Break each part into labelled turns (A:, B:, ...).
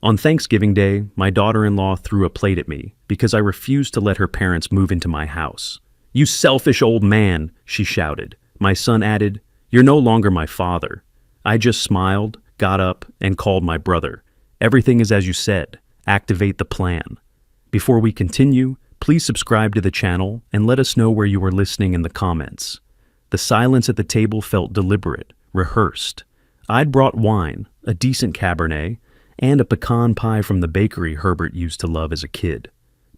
A: On Thanksgiving Day, my daughter-in-law threw a plate at me because I refused to let her parents move into my house. "You selfish old man," she shouted. My son added, "You're no longer my father." I just smiled, got up, and called my brother. "Everything is as you said. Activate the plan." Before we continue, please subscribe to the channel and let us know where you are listening in the comments. The silence at the table felt deliberate, rehearsed. I'd brought wine, a decent Cabernet, and a pecan pie from the bakery Herbert used to love as a kid.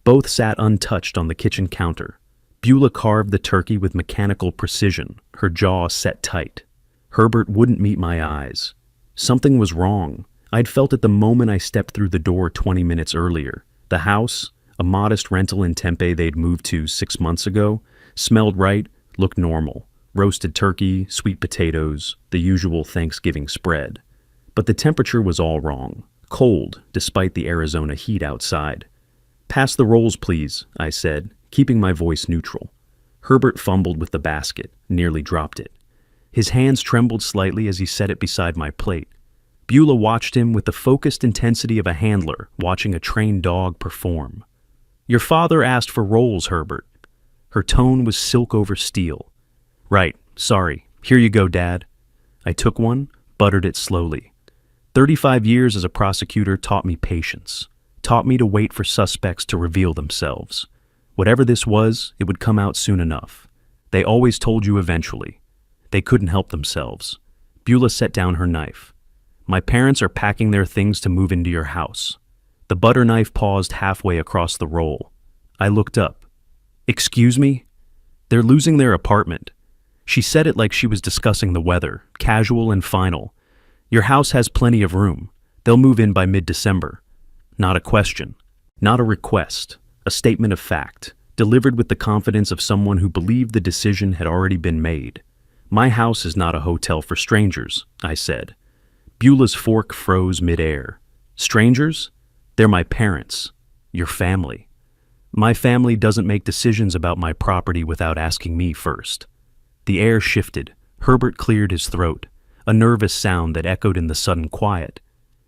A: Both sat untouched on the kitchen counter. Beulah carved the turkey with mechanical precision, her jaw set tight. Herbert wouldn't meet my eyes. Something was wrong. I'd felt it the moment I stepped through the door 20 minutes earlier. The house, a modest rental in Tempe they'd moved to 6 months ago, smelled right, looked normal. Roasted turkey, sweet potatoes, the usual Thanksgiving spread. But the temperature was all wrong. Cold, despite the Arizona heat outside. "Pass the rolls, please," I said, keeping my voice neutral. Herbert fumbled with the basket, nearly dropped it. His hands trembled slightly as he set it beside my plate. Beulah watched him with the focused intensity of a handler watching a trained dog perform. "Your father asked for rolls, Herbert." Her tone was silk over steel. "Right, sorry. Here you go, Dad." I took one, buttered it slowly. 35 years as a prosecutor taught me patience, taught me to wait for suspects to reveal themselves. Whatever this was, it would come out soon enough. They always told you eventually. They couldn't help themselves. Beulah set down her knife. "My parents are packing their things to move into your house." The butter knife paused halfway across the roll. I looked up. "Excuse me?" "They're losing their apartment." She said it like she was discussing the weather, casual and final. "Your house has plenty of room. They'll move in by mid-December." Not a question, not a request, a statement of fact, delivered with the confidence of someone who believed the decision had already been made. "My house is not a hotel for strangers," I said. Beulah's fork froze mid-air. "Strangers? They're my parents. Your family. My family doesn't make decisions about my property without asking me first." The air shifted. Herbert cleared his throat, a nervous sound that echoed in the sudden quiet.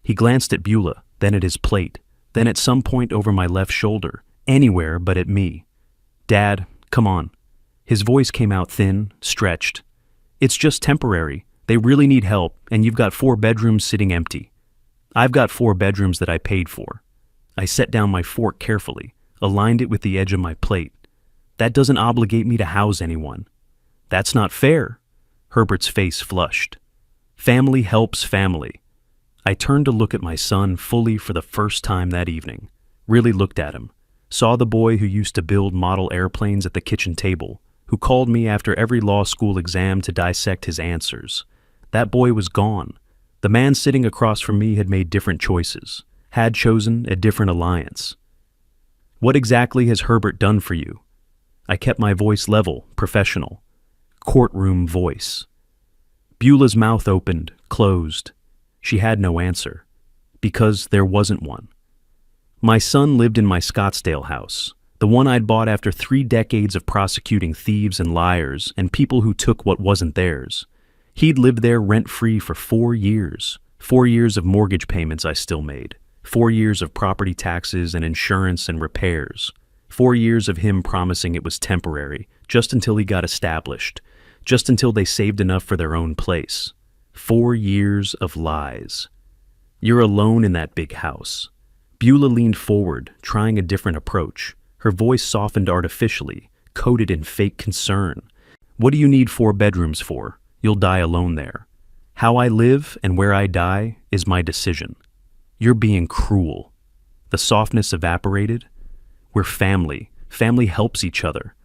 A: He glanced at Beulah, then at his plate, then at some point over my left shoulder, anywhere but at me. "Dad, come on." His voice came out thin, stretched. "It's just temporary. They really need help, and you've got 4 bedrooms sitting empty." "I've got 4 bedrooms that I paid for." I set down my fork carefully, aligned it with the edge of my plate. "That doesn't obligate me to house anyone." "That's not fair." Herbert's face flushed. "Family helps family." I turned to look at my son fully for the first time that evening. Really looked at him. Saw the boy who used to build model airplanes at the kitchen table, who called me after every law school exam to dissect his answers. That boy was gone. The man sitting across from me had made different choices, had chosen a different alliance. "What exactly has Herbert done for you?" I kept my voice level, professional. Courtroom voice. Beulah's mouth opened, closed. She had no answer, because there wasn't one. "My son lived in my Scottsdale house, the one I'd bought after 3 decades of prosecuting thieves and liars and people who took what wasn't theirs. He'd lived there rent-free for 4 years, 4 years of mortgage payments I still made, 4 years of property taxes and insurance and repairs, 4 years of him promising it was temporary, just until he got established, just until they saved enough for their own place. 4 years of lies. You're alone in that big house." Beulah leaned forward, trying a different approach. Her voice softened artificially, coated in fake concern. "What do you need 4 bedrooms for? You'll die alone there. How I live and where I die is my decision." "You're being cruel." The softness evaporated. "We're family. Family helps each other.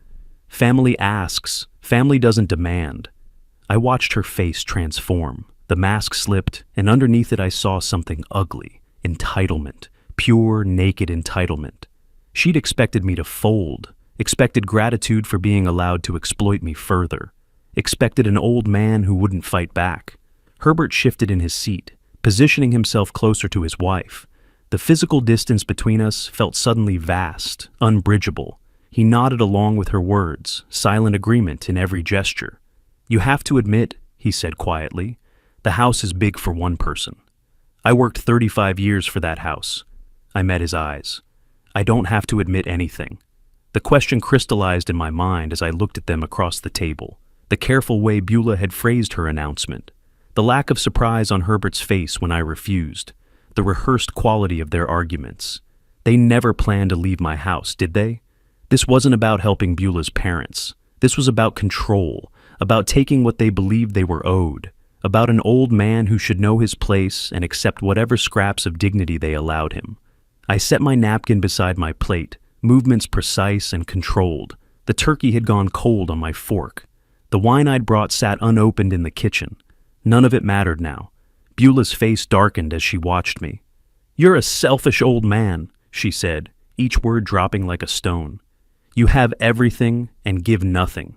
A: Family asks. Family doesn't demand." I watched her face transform. The mask slipped, and underneath it I saw something ugly. Entitlement. Pure, naked entitlement. She'd expected me to fold, expected gratitude for being allowed to exploit me further, expected an old man who wouldn't fight back. Herbert shifted in his seat, positioning himself closer to his wife. The physical distance between us felt suddenly vast, unbridgeable. He nodded along with her words, silent agreement in every gesture. "You have to admit," he said quietly, "the house is big for one person." I worked 35 years for that house. I met his eyes. I don't have to admit anything. The question crystallized in my mind as I looked at them across the table. The careful way Beulah had phrased her announcement. The lack of surprise on Herbert's face when I refused. The rehearsed quality of their arguments. They never planned to leave my house, did they? This wasn't about helping Beulah's parents. This was about control, about taking what they believed they were owed, about an old man who should know his place and accept whatever scraps of dignity they allowed him. I set my napkin beside my plate, movements precise and controlled. The turkey had gone cold on my fork. The wine I'd brought sat unopened in the kitchen. None of it mattered now. Beulah's face darkened as she watched me. "You're a selfish old man," she said, each word dropping like a stone. "You have everything and give nothing."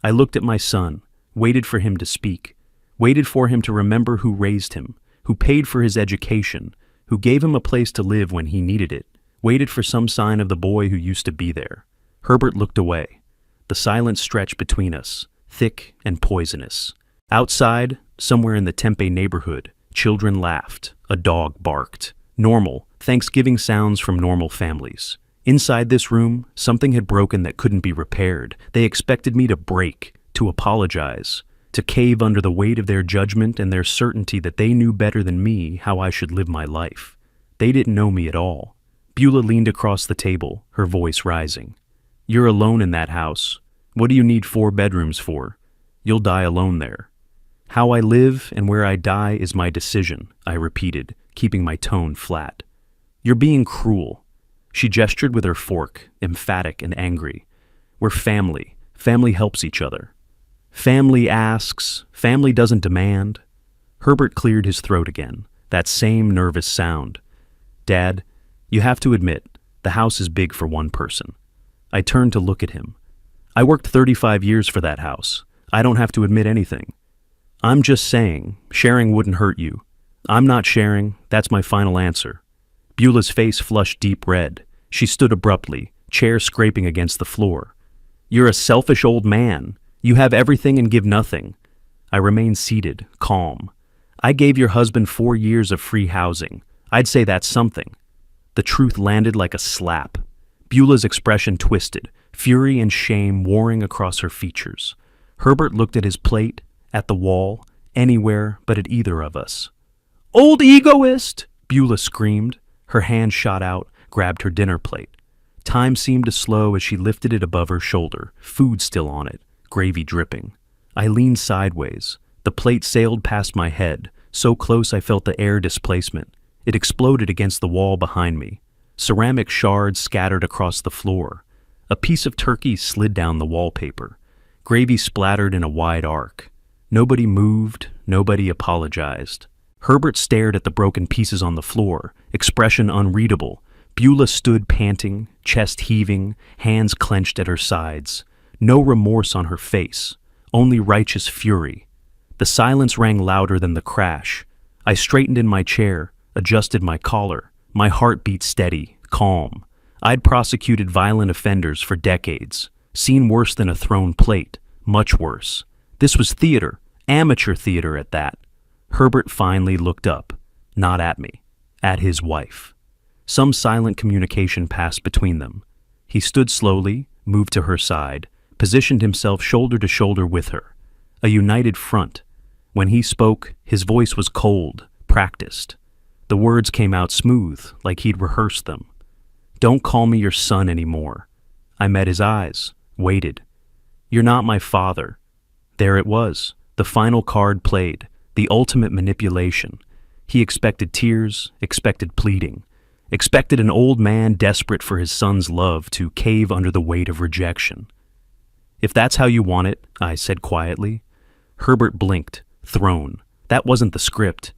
A: I looked at my son, waited for him to speak, waited for him to remember who raised him, who paid for his education, who gave him a place to live when he needed it, waited for some sign of the boy who used to be there. Herbert looked away. The silence stretched between us, thick and poisonous. Outside, somewhere in the Tempe neighborhood, children laughed, a dog barked. Normal, Thanksgiving sounds from normal families. Inside this room, something had broken that couldn't be repaired. They expected me to break, to apologize, to cave under the weight of their judgment and their certainty that they knew better than me how I should live my life. They didn't know me at all. Beulah leaned across the table, her voice rising. "You're alone in that house. What do you need 4 bedrooms for? You'll die alone there." "How I live and where I die is my decision," I repeated, keeping my tone flat. "You're being cruel." She gestured with her fork, emphatic and angry. "We're family. Family helps each other." "Family asks, family doesn't demand." Herbert cleared his throat again, that same nervous sound. "Dad, you have to admit, the house is big for one person." I turned to look at him. "I worked 35 years for that house. I don't have to admit anything." "I'm just saying, sharing wouldn't hurt you." "I'm not sharing, that's my final answer." Beulah's face flushed deep red. She stood abruptly, chair scraping against the floor. "You're a selfish old man. You have everything and give nothing." I remained seated, calm. "I gave your husband 4 years of free housing. I'd say that's something." The truth landed like a slap. Beulah's expression twisted, fury and shame warring across her features. Herbert looked at his plate, at the wall, anywhere but at either of us. "Old egoist!" Beulah screamed. Her hand shot out, grabbed her dinner plate. Time seemed to slow as she lifted it above her shoulder, food still on it, gravy dripping. I leaned sideways. The plate sailed past my head, so close I felt the air displacement. It exploded against the wall behind me. Ceramic shards scattered across the floor. A piece of turkey slid down the wallpaper. Gravy splattered in a wide arc. Nobody moved, nobody apologized. Herbert stared at the broken pieces on the floor, expression unreadable. Beulah stood panting, chest heaving, hands clenched at her sides. No remorse on her face, only righteous fury. The silence rang louder than the crash. I straightened in my chair, adjusted my collar. My heart beat steady, calm. I'd prosecuted violent offenders for decades, seen worse than a thrown plate, much worse. This was theater, amateur theater at that. Herbert finally looked up, not at me, at his wife. Some silent communication passed between them. He stood slowly, moved to her side, positioned himself shoulder to shoulder with her. A united front. When he spoke, his voice was cold, practiced. The words came out smooth, like he'd rehearsed them. "Don't call me your son anymore." I met his eyes, waited. "You're not my father." There it was, the final card played, the ultimate manipulation. He expected tears, expected pleading, expected an old man desperate for his son's love to cave under the weight of rejection. "If that's how you want it," I said quietly. Herbert blinked, thrown. That wasn't the script.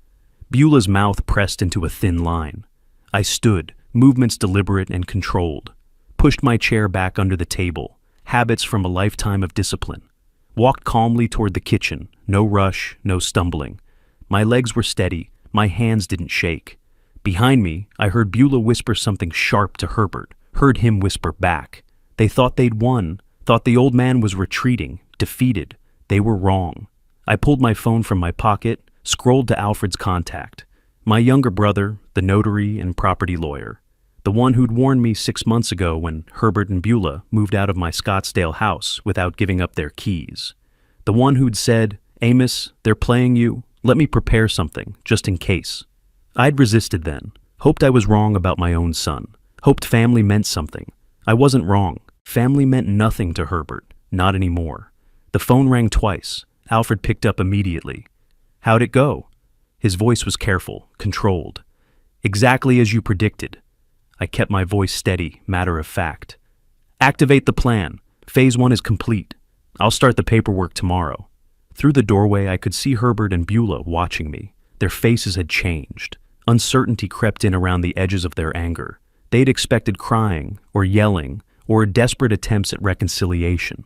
A: Beulah's mouth pressed into a thin line. I stood, movements deliberate and controlled. Pushed my chair back under the table, habits from a lifetime of discipline. Walked calmly toward the kitchen, no rush, no stumbling. My legs were steady, my hands didn't shake. Behind me, I heard Beulah whisper something sharp to Herbert, heard him whisper back. They thought they'd won, thought the old man was retreating, defeated. They were wrong. I pulled my phone from my pocket, scrolled to Alfred's contact. My younger brother, the notary and property lawyer. The one who'd warned me 6 months ago when Herbert and Beulah moved out of my Scottsdale house without giving up their keys. The one who'd said, "Amos, they're playing you. Let me prepare something, just in case." I'd resisted then, hoped I was wrong about my own son, hoped family meant something. I wasn't wrong. Family meant nothing to Herbert, not anymore. The phone rang twice. Alfred picked up immediately. "How'd it go?" His voice was careful, controlled. "Exactly as you predicted." I kept my voice steady, matter of fact. "Activate the plan. Phase 1 is complete. I'll start the paperwork tomorrow." Through the doorway, I could see Herbert and Beulah watching me. Their faces had changed. Uncertainty crept in around the edges of their anger. They'd expected crying, or yelling, or desperate attempts at reconciliation.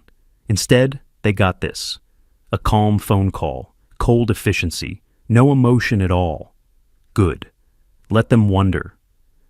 A: Instead, they got this. A calm phone call, cold efficiency, no emotion at all. Good. Let them wonder.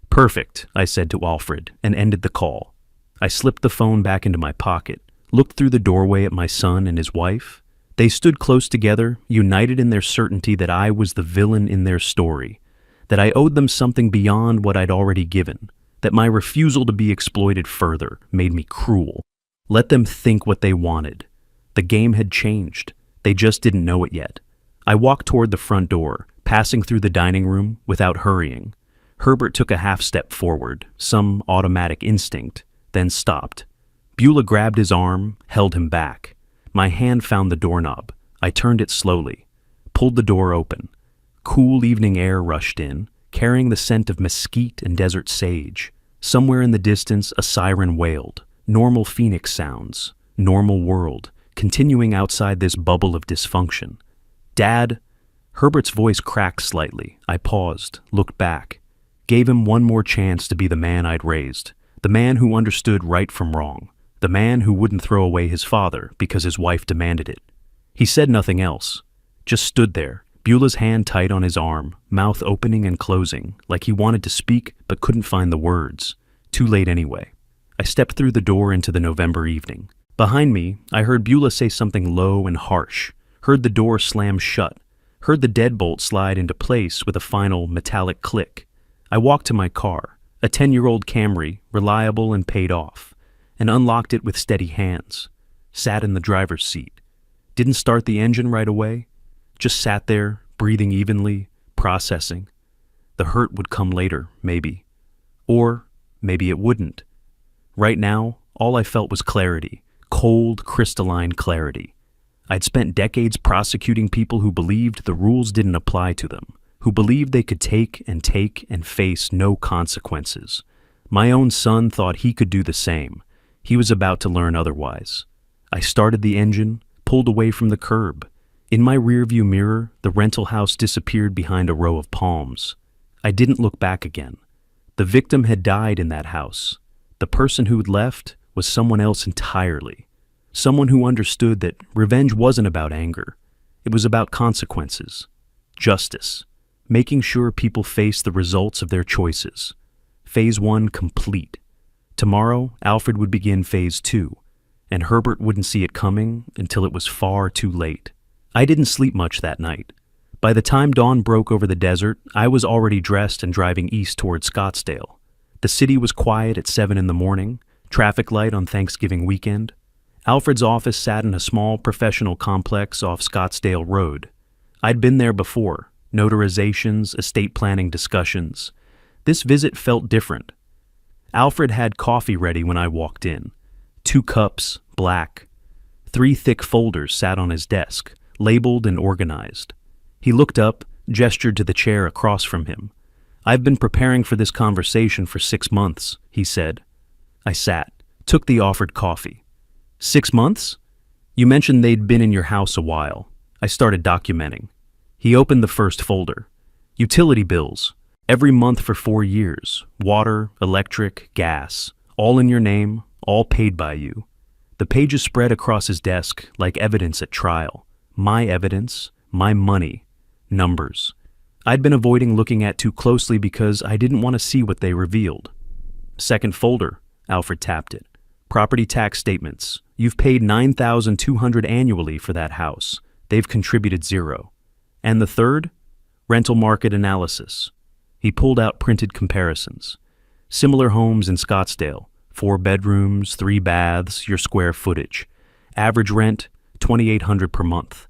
A: "Perfect," I said to Alfred, and ended the call. I slipped the phone back into my pocket, looked through the doorway at my son and his wife. They stood close together, united in their certainty that I was the villain in their story, that I owed them something beyond what I'd already given, that my refusal to be exploited further made me cruel. Let them think what they wanted. The game had changed. They just didn't know it yet. I walked toward the front door, passing through the dining room without hurrying. Herbert took a half step forward, some automatic instinct, then stopped. Beulah grabbed his arm, held him back. My hand found the doorknob. I turned it slowly, pulled the door open. Cool evening air rushed in, carrying the scent of mesquite and desert sage. Somewhere in the distance, a siren wailed. Normal phoenix sounds, normal world, continuing outside this bubble of dysfunction. "Dad?" Herbert's voice cracked slightly. I paused, looked back. Gave him one more chance to be the man I'd raised, the man who understood right from wrong, the man who wouldn't throw away his father because his wife demanded it. He said nothing else, just stood there, Beulah's hand tight on his arm, mouth opening and closing, like he wanted to speak but couldn't find the words. Too late anyway. I stepped through the door into the November evening. Behind me, I heard Beulah say something low and harsh, heard the door slam shut, heard the deadbolt slide into place with a final metallic click. I walked to my car, a 10-year-old Camry, reliable and paid off, and unlocked it with steady hands. Sat in the driver's seat. Didn't start the engine right away. Just sat there, breathing evenly, processing. The hurt would come later, maybe. Or maybe it wouldn't. Right now, all I felt was clarity, cold, crystalline clarity. I'd spent decades prosecuting people who believed the rules didn't apply to them, who believed they could take and face no consequences. My own son thought he could do the same. He was about to learn otherwise. I started the engine, pulled away from the curb. In my rearview mirror, the rental house disappeared behind a row of palms. I didn't look back again. The victim had died in that house. The person who'd left was someone else entirely. Someone who understood that revenge wasn't about anger. It was about consequences. Justice. Making sure people face the results of their choices. Phase 1 complete. Tomorrow, Alfred would begin Phase 2, and Herbert wouldn't see it coming until it was far too late. I didn't sleep much that night. By the time dawn broke over the desert, I was already dressed and driving east toward Scottsdale. The city was quiet at 7 in the morning, traffic light on Thanksgiving weekend. Alfred's office sat in a small professional complex off Scottsdale Road. I'd been there before. Notarizations, estate planning discussions. This visit felt different. Alfred had coffee ready when I walked in. 2 cups, black. 3 thick folders sat on his desk, labeled and organized. He looked up, gestured to the chair across from him. "I've been preparing for this conversation for 6 months," he said. I sat, took the offered coffee. 6 months? You mentioned they'd been in your house a while. I started documenting. He opened the first folder. Utility bills. Every month for 4 years. Water, electric, gas. All in your name, all paid by you. The pages spread across his desk like evidence at trial. My evidence, my money, numbers. I'd been avoiding looking at too closely because I didn't want to see what they revealed. Second folder, Alfred tapped it. Property tax statements. You've paid $9,200 annually for that house. They've contributed 0. And the third? Rental market analysis. He pulled out printed comparisons. Similar homes in Scottsdale, 4 bedrooms, 3 baths, your square footage. Average rent, $2,800 per month.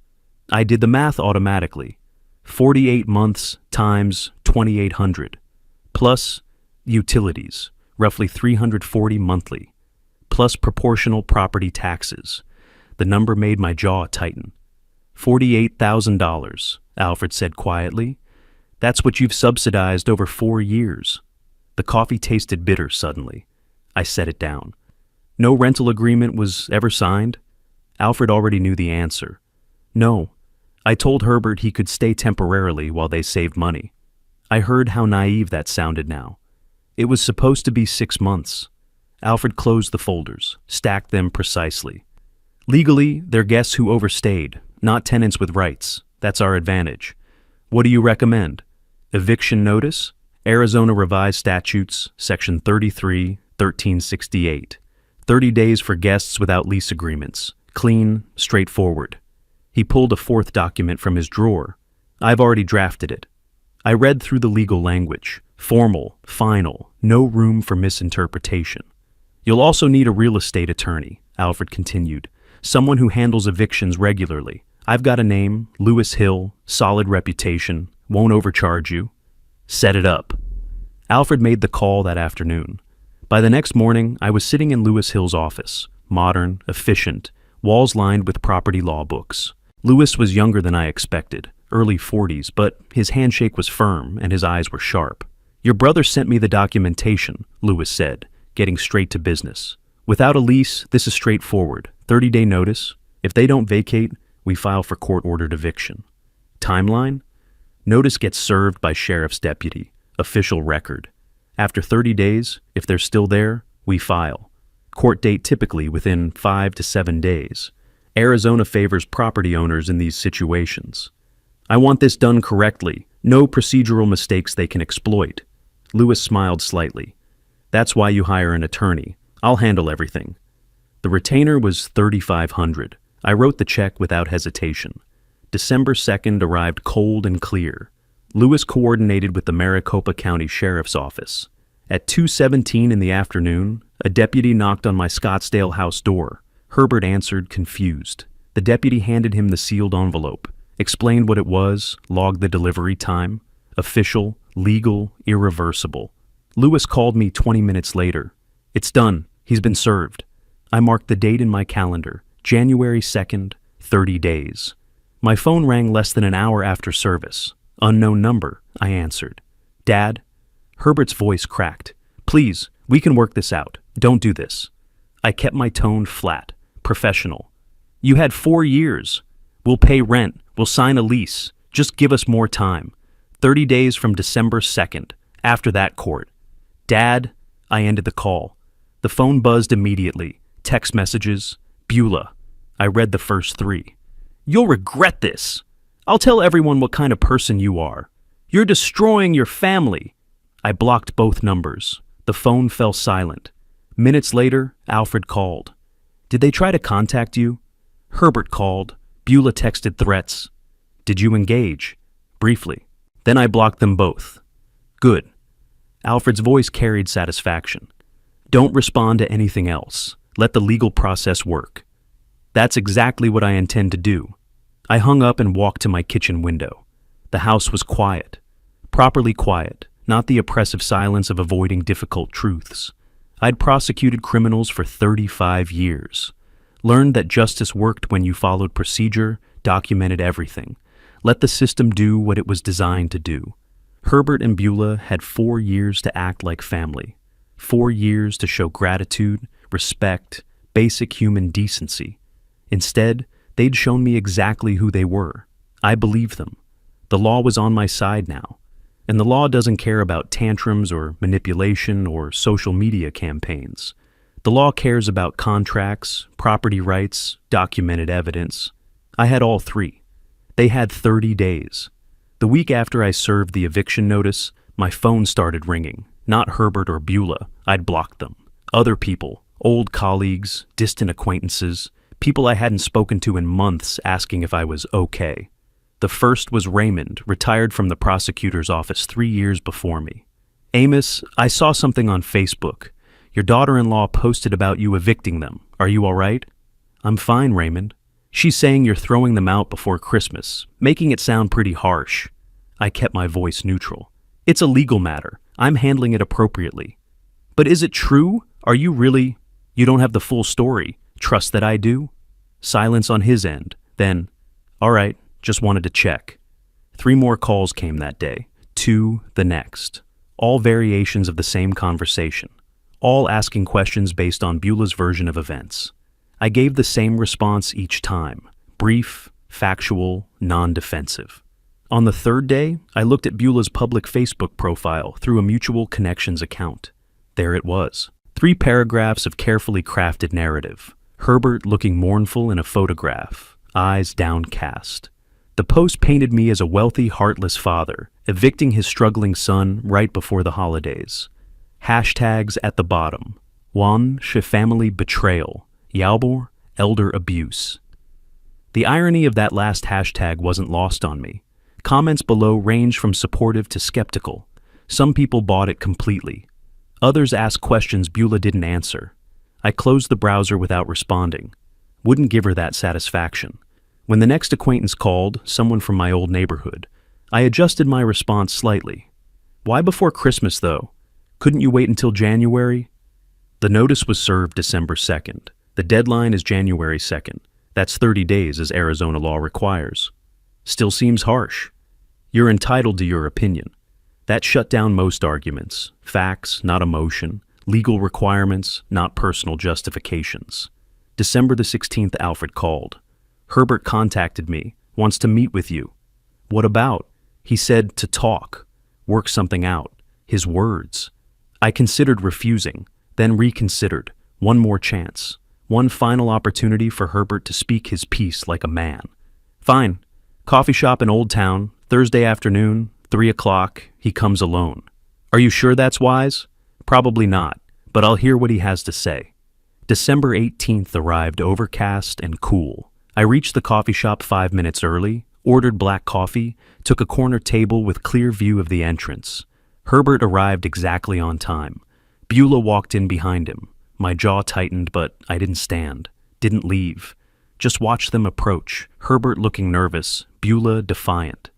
A: I did the math automatically. 48 months times 2,800. Plus utilities, roughly $340 monthly. Plus proportional property taxes. The number made my jaw tighten. $48,000, Alfred said quietly. That's what you've subsidized over 4 years. The coffee tasted bitter suddenly. I set it down. No rental agreement was ever signed? Alfred already knew the answer. No. I told Herbert he could stay temporarily while they saved money. I heard how naive that sounded now. It was supposed to be 6 months. Alfred closed the folders, stacked them precisely. Legally, they're guests who overstayed, not tenants with rights. That's our advantage. What do you recommend? Eviction notice? Arizona Revised Statutes, Section 33, 1368. 30 days for guests without lease agreements. Clean, straightforward. He pulled a 4th document from his drawer. I've already drafted it. I read through the legal language. Formal, final, no room for misinterpretation. You'll also need a real estate attorney, Alfred continued. Someone who handles evictions regularly. I've got a name, Lewis Hill, solid reputation, won't overcharge you. Set it up. Alfred made the call that afternoon. By the next morning, I was sitting in Lewis Hill's office. Modern, efficient, walls lined with property law books. Lewis was younger than I expected, early 40s, but his handshake was firm and his eyes were sharp. Your brother sent me the documentation, Lewis said, getting straight to business. Without a lease, this is straightforward. 30-day notice. If they don't vacate, we file for court-ordered eviction. Timeline? Notice gets served by sheriff's deputy. Official record. After 30 days, if they're still there, we file. Court date typically within 5 to 7 days. Arizona favors property owners in these situations. I want this done correctly. No procedural mistakes they can exploit. Lewis smiled slightly. That's why you hire an attorney. I'll handle everything. The retainer was $3,500. I wrote the check without hesitation. December 2nd arrived cold and clear. Lewis coordinated with the Maricopa County Sheriff's Office. At 2:17 in the afternoon, a deputy knocked on my Scottsdale house door. Herbert answered, confused. The deputy handed him the sealed envelope, explained what it was, logged the delivery time. Official, legal, irreversible. Lewis called me 20 minutes later. It's done. He's been served. I marked the date in my calendar, January 2nd, 30 days. My phone rang less than an hour after service. Unknown number, I answered. Dad? Herbert's voice cracked. Please, we can work this out. Don't do this. I kept my tone flat, professional. You had 4 years. We'll pay rent. We'll sign a lease. Just give us more time. 30 days from December 2nd. After that, court. Dad? I ended the call. The phone buzzed immediately. Text messages. Beulah. I read the first 3. You'll regret this. I'll tell everyone what kind of person you are. You're destroying your family. I blocked both numbers. The phone fell silent. Minutes later, Alfred called. Did they try to contact you? Herbert called. Beulah texted threats. Did you engage? Briefly. Then I blocked them both. Good. Alfred's voice carried satisfaction. Don't respond to anything else. Let the legal process work. That's exactly what I intend to do. I hung up and walked to my kitchen window. The house was quiet. Properly quiet, not the oppressive silence of avoiding difficult truths. I'd prosecuted criminals for 35 years. Learned that justice worked when you followed procedure, documented everything. Let the system do what it was designed to do. Herbert and Beulah had 4 years to act like family. 4 years to show gratitude, respect, basic human decency. Instead, they'd shown me exactly who they were. I believed them. The law was on my side now. And the law doesn't care about tantrums or manipulation or social media campaigns. The law cares about contracts, property rights, documented evidence. I had all 3. They had 30 days. The week after I served the eviction notice, my phone started ringing. Not Herbert or Beulah. I'd blocked them. Other people, old colleagues, distant acquaintances, people I hadn't spoken to in months asking if I was okay. The first was Raymond, retired from the prosecutor's office 3 years before me. Amos, I saw something on Facebook. Your daughter-in-law posted about you evicting them. Are you all right? I'm fine, Raymond. She's saying you're throwing them out before Christmas, making it sound pretty harsh. I kept my voice neutral. It's a legal matter. I'm handling it appropriately. But is it true? Are you really? You don't have the full story. Trust that I do? Silence on his end. Then, all right, just wanted to check. 3 more calls came that day. 2 the next. All variations of the same conversation. All asking questions based on Beulah's version of events. I gave the same response each time. Brief, factual, non-defensive. On the 3rd day, I looked at Beulah's public Facebook profile through a mutual connections account. There it was. 3 paragraphs of carefully crafted narrative. Herbert looking mournful in a photograph, eyes downcast. The post painted me as a wealthy, heartless father, evicting his struggling son right before the holidays. Hashtags at the bottom. One, family betrayal. Yaubor, elder abuse. The irony of that last hashtag wasn't lost on me. Comments below ranged from supportive to skeptical. Some people bought it completely. Others asked questions Beulah didn't answer. I closed the browser without responding. Wouldn't give her that satisfaction. When the next acquaintance called, someone from my old neighborhood, I adjusted my response slightly. Why before Christmas, though? Couldn't you wait until January? The notice was served December 2nd. The deadline is January 2nd. That's 30 days as Arizona law requires. Still seems harsh. You're entitled to your opinion. That shut down most arguments. Facts, not emotion. Legal requirements, not personal justifications. December the 16th, Alfred called. Herbert contacted me, wants to meet with you. What about? He said to talk, work something out. His words. I considered refusing, then reconsidered. One more chance. One final opportunity for Herbert to speak his piece like a man. Fine. Coffee shop in Old Town, Thursday afternoon, 3 o'clock, he comes alone. Are you sure that's wise? Probably not, but I'll hear what he has to say. December 18th arrived overcast and cool. I reached the coffee shop 5 minutes early, ordered black coffee, took a corner table with clear view of the entrance. Herbert arrived exactly on time. Beulah walked in behind him. My jaw tightened, but I didn't stand, didn't leave. Just watched them approach, Herbert looking nervous, Beulah defiant.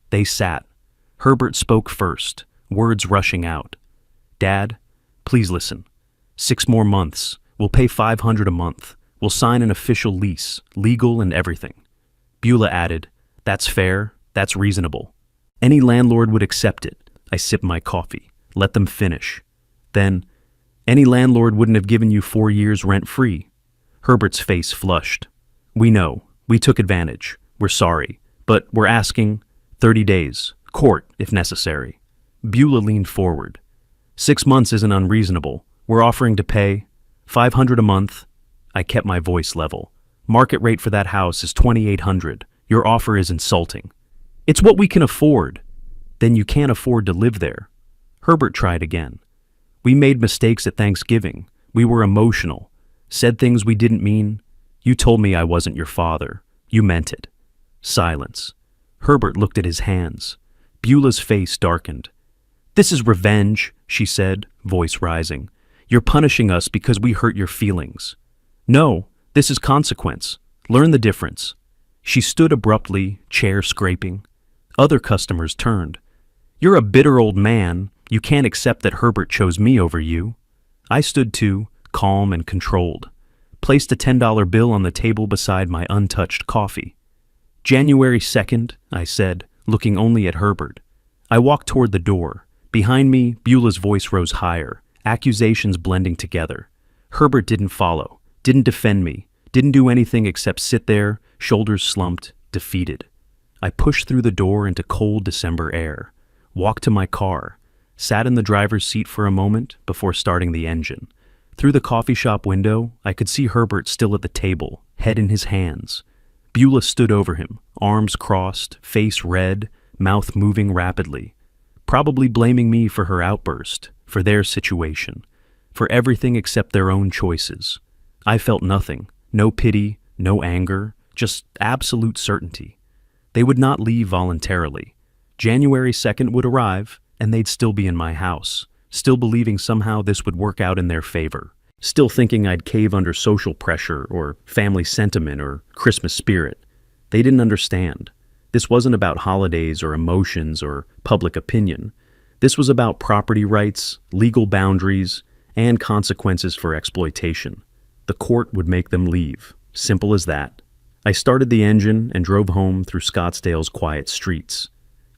A: They sat. Herbert spoke first, words rushing out. Dad, please listen. 6 more months. We'll pay $500 a month. We'll sign an official lease, legal and everything. Beulah added, that's fair, that's reasonable. Any landlord would accept it. I sipped my coffee, let them finish. Then, any landlord wouldn't have given you 4 years rent-free. Herbert's face flushed. We know. We took advantage. We're sorry. But we're asking 30 days. Court, if necessary. Beulah leaned forward. 6 months isn't unreasonable. We're offering to pay $500 a month. I kept my voice level. Market rate for that house is $2,800. Your offer is insulting. It's what we can afford. Then you can't afford to live there. Herbert tried again. We made mistakes at Thanksgiving. We were emotional. Said things we didn't mean. You told me I wasn't your father. You meant it. Silence. Herbert looked at his hands. Beulah's face darkened. This is revenge, she said, voice rising. You're punishing us because we hurt your feelings. No, this is consequence. Learn the difference. She stood abruptly, chair scraping. Other customers turned. You're a bitter old man. You can't accept that Herbert chose me over you. I stood too, calm and controlled. Placed a $10 bill on the table beside my untouched coffee. January 2nd, I said, looking only at Herbert. I walked toward the door. Behind me, Beulah's voice rose higher, accusations blending together. Herbert didn't follow, didn't defend me, didn't do anything except sit there, shoulders slumped, defeated. I pushed through the door into cold December air, walked to my car, sat in the driver's seat for a moment before starting the engine. Through the coffee shop window, I could see Herbert still at the table, head in his hands. Beulah stood over him, arms crossed, face red, mouth moving rapidly, probably blaming me for her outburst, for their situation, for everything except their own choices. I felt nothing, no pity, no anger, just absolute certainty. They would not leave voluntarily. January 2nd would arrive, and they'd still be in my house, still believing somehow this would work out in their favor, still thinking I'd cave under social pressure or family sentiment or Christmas spirit. They didn't understand. This wasn't about holidays or emotions or public opinion. This was about property rights, legal boundaries, and consequences for exploitation. The court would make them leave. Simple as that. I started the engine and drove home through Scottsdale's quiet streets.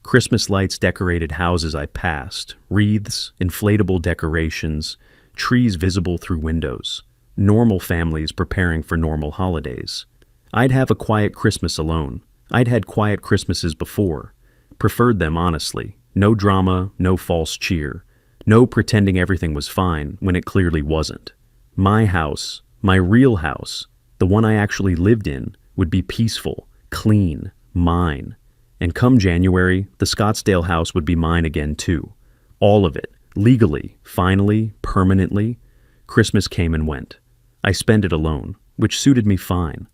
A: Christmas lights decorated houses I passed, wreaths, inflatable decorations, trees visible through windows, normal families preparing for normal holidays. I'd have a quiet Christmas alone. I'd had quiet Christmases before. Preferred them, honestly. No drama, no false cheer. No pretending everything was fine when it clearly wasn't. My house, my real house, the one I actually lived in, would be peaceful, clean, mine. And come January, the Scottsdale house would be mine again too. All of it, legally, finally, permanently. Christmas came and went. I spent it alone, which suited me fine.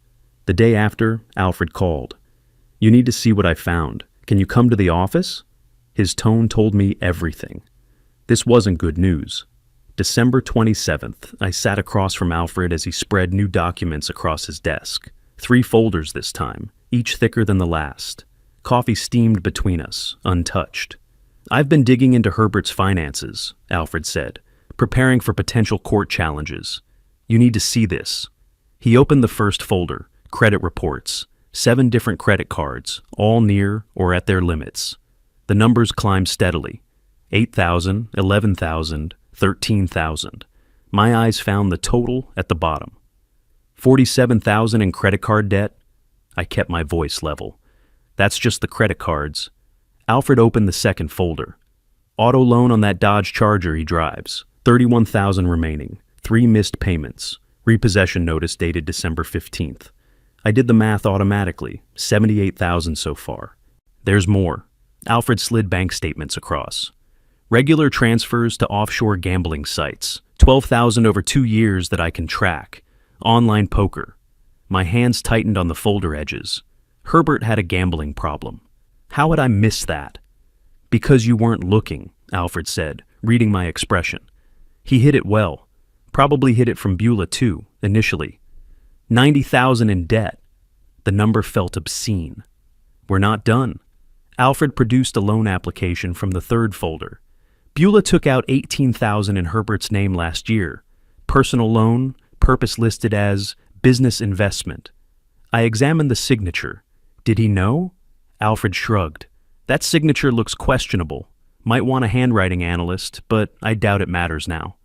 A: The day after, Alfred called. "You need to see what I found. Can you come to the office?" His tone told me everything. This wasn't good news. December 27th, I sat across from Alfred as he spread new documents across his desk. 3 folders this time, each thicker than the last. Coffee steamed between us, untouched. "I've been digging into Herbert's finances," Alfred said, "preparing for potential court challenges. You need to see this." He opened the first folder, credit reports, 7 different credit cards, all near or at their limits. The numbers climbed steadily. 8,000, 11,000, 13,000. My eyes found the total at the bottom. 47,000 in credit card debt. I kept my voice level. That's just the credit cards. Alfred opened the second folder. Auto loan on that Dodge Charger he drives. 31,000 remaining. 3 missed payments. Repossession notice dated December 15th. I did the math automatically. 78,000 so far. There's more. Alfred slid bank statements across. Regular transfers to offshore gambling sites. 12,000 over 2 years that I can track. Online poker. My hands tightened on the folder edges. Herbert had a gambling problem. How had I missed that? "Because you weren't looking," Alfred said, reading my expression. He hit it well. Probably hit it from Beulah too, initially. 90,000 in debt. The number felt obscene. We're not done. Alfred produced a loan application from the third folder. Beulah took out 18,000 in Herbert's name last year. Personal loan, purpose listed as business investment. I examined the signature. Did he know? Alfred shrugged. That signature looks questionable. Might want a handwriting analyst, but I doubt it matters now.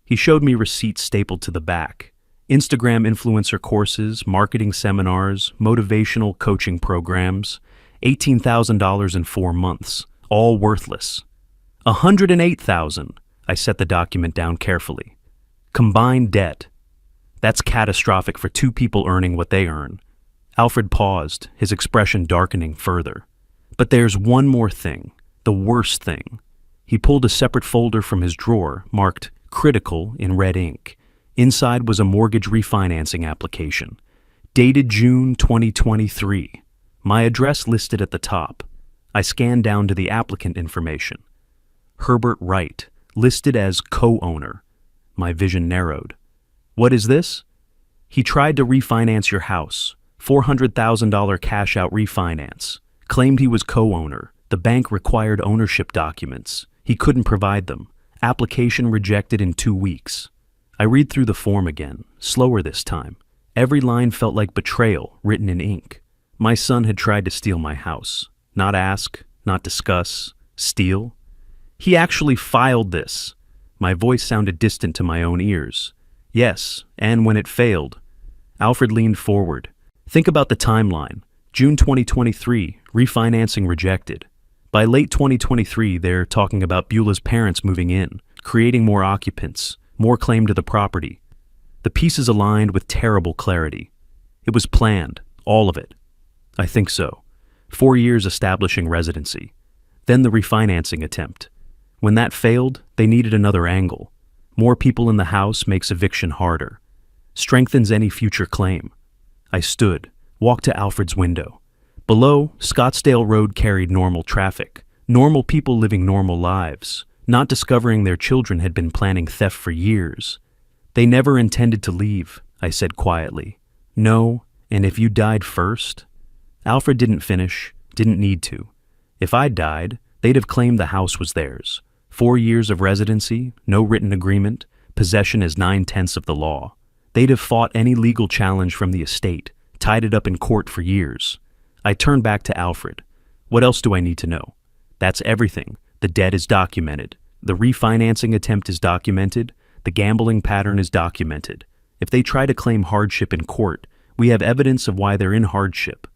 A: He showed me receipts stapled to the back. Instagram influencer courses, marketing seminars, motivational coaching programs. $18,000 in 4 months. All worthless. 108,000. I set the document down carefully. Combined debt. That's catastrophic for 2 people earning what they earn. Alfred paused, his expression darkening further. But there's one more thing, the worst thing. He pulled a separate folder from his drawer, marked critical in red ink. Inside was a mortgage refinancing application, dated June 2023. My address listed at the top. I scanned down to the applicant information. Herbert Wright, listed as co-owner. My vision narrowed. What is this? He tried to refinance your house. $400,000 cash-out refinance. Claimed he was co-owner. The bank required ownership documents. He couldn't provide them. Application rejected in 2 weeks. I read through the form again, slower this time. Every line felt like betrayal, written in ink. My son had tried to steal my house. Not ask, not discuss, steal. He actually filed this. My voice sounded distant to my own ears. Yes, and when it failed. Alfred leaned forward. Think about the timeline. June 2023, refinancing rejected. By late 2023, they're talking about Beulah's parents moving in, creating more occupants, more claim to the property. The pieces aligned with terrible clarity. It was planned, all of it. I think so. 4 years establishing residency. Then the refinancing attempt. When that failed, they needed another angle. More people in the house makes eviction harder. Strengthens any future claim. I stood, walked to Alfred's window. Below, Scottsdale Road carried normal traffic, normal people living normal lives, not discovering their children had been planning theft for years. They never intended to leave, I said quietly. No, and if you died first? Alfred didn't finish, didn't need to. If I died, they'd have claimed the house was theirs. 4 years of residency, no written agreement, possession as 9/10 of the law. They'd have fought any legal challenge from the estate, tied it up in court for years. I turned back to Alfred. What else do I need to know? That's everything. The debt is documented. The refinancing attempt is documented. The gambling pattern is documented. If they try to claim hardship in court, we have evidence of why they're in hardship.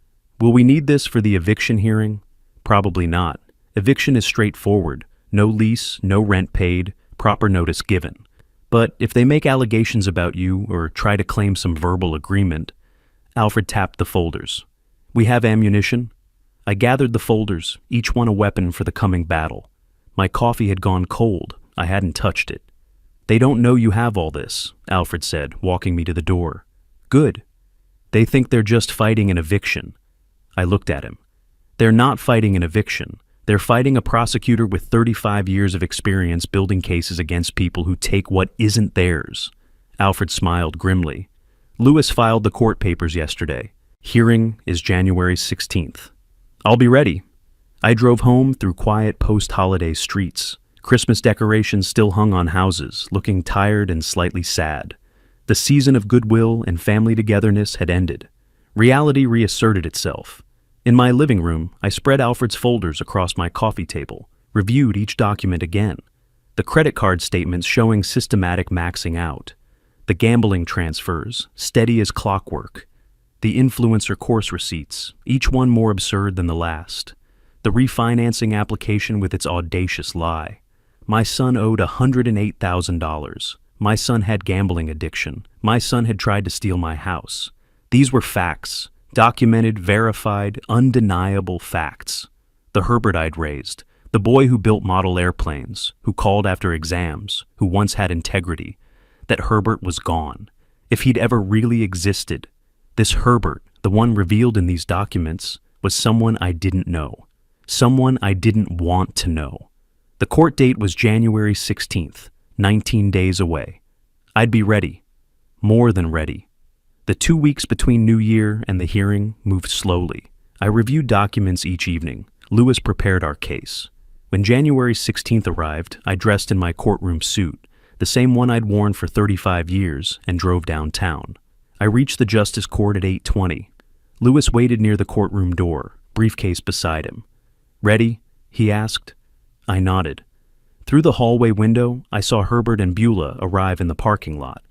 A: Will we need this for the eviction hearing? Probably not. Eviction is straightforward. No lease, no rent paid, proper notice given. But if they make allegations about you or try to claim some verbal agreement, Alfred tapped the folders. We have ammunition. I gathered the folders, each one a weapon for the coming battle. My coffee had gone cold. I hadn't touched it. They don't know you have all this, Alfred said, walking me to the door. Good. They think they're just fighting an eviction. I looked at him. They're not fighting an eviction. They're fighting a prosecutor with 35 years of experience building cases against people who take what isn't theirs. Alfred smiled grimly. Lewis filed the court papers yesterday. Hearing is January 16th. I'll be ready. I drove home through quiet post-holiday streets. Christmas decorations still hung on houses, looking tired and slightly sad. The season of goodwill and family togetherness had ended. Reality reasserted itself. In my living room, I spread Alfred's folders across my coffee table, reviewed each document again. The credit card statements showing systematic maxing out. The gambling transfers, steady as clockwork. The influencer course receipts, each one more absurd than the last. The refinancing application with its audacious lie. My son owed $108,000. My son had gambling addiction. My son had tried to steal my house. These were facts. Documented, verified, undeniable facts. The Herbert I'd raised, the boy who built model airplanes, who called after exams, who once had integrity, that Herbert was gone. If he'd ever really existed, this Herbert, the one revealed in these documents, was someone I didn't know, someone I didn't want to know. The court date was January 16th, 19 days away. I'd be ready, more than ready. The 2 weeks between New Year and the hearing moved slowly. I reviewed documents each evening. Lewis prepared our case. When January 16th arrived, I dressed in my courtroom suit, the same one I'd worn for 35 years, and drove downtown. I reached the Justice Court at 8:20. Lewis waited near the courtroom door, briefcase beside him. Ready? He asked. I nodded. Through the hallway window, I saw Herbert and Beulah arrive in the parking lot.